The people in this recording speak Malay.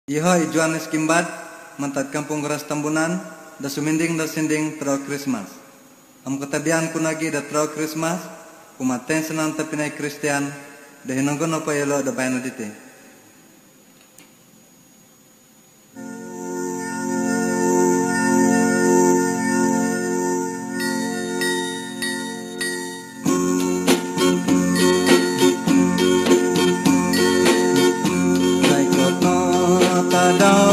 Iha ijuan skimbat mantat kampung Keras Tambunan da suminding da sinding trau Christmas. Am katabian kunagi da trau Christmas kumaten senang tapinai Kristian da hinonggon apa yelo da bayana dite. Tadau